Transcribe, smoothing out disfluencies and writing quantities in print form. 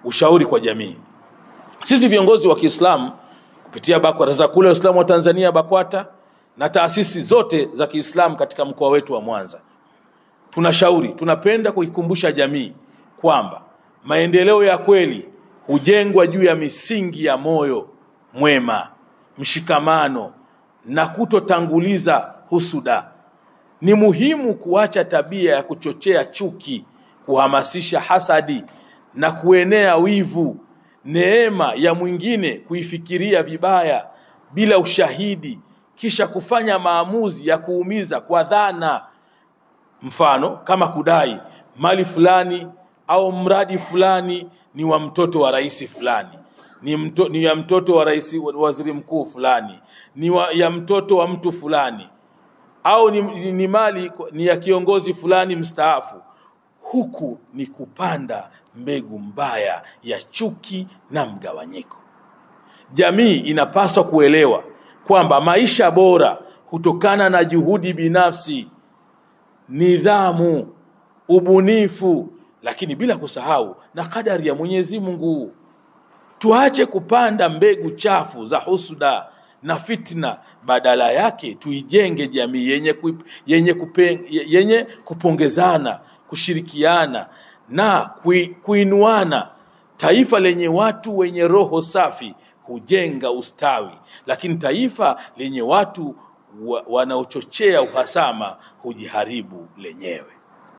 ushauri kwa jamii. Sisi viongozi wa Kiislamu kupitia BAKWATA, za kule Waislamu wa Tanzania BAKWATA na taasisi zote za Kiislamu katika mkoa wetu wa Mwanza, tunashauri, tunapenda kuikumbusha jamii kwamba maendeleo ya kweli hujengwa juu ya misingi ya moyo mwema, mshikamano na kutotanguliza husuda. Ni muhimu kuacha tabia ya kuchochea chuki, kuhamasisha hasadi na kuenea wivu, neema ya mwingine kuifikiria vibaya bila ushahidi, kisha kufanya maamuzi ya kuumiza kwa dhana. Mfano kama kudai mali fulani au mradi fulani ni wa mtoto wa rais fulani, ni ya mtoto wa rais, waziri mkuu fulani, ya mtoto wa mtu fulani, au ni mali ni ya kiongozi fulani mstaafu. Huku ni kupanda mbegu mbaya ya chuki na mgawanyiko. Jamii inapaswa kuelewa kwamba maisha bora hutokana na juhudi binafsi, nidhamu, ubunifu, lakini bila kusahau na kadari ya Mwenyezi Mungu. Tuache kupanda mbegu chafu za husuda na fitna, badala yake tuijenge jamii yenye kupongezana, kushirikiana na kuinuana. Taifa lenye watu wenye roho safi hujenga ustawi, lakini taifa lenye watu wanaochochea uhasama hujiharibu lenyewe.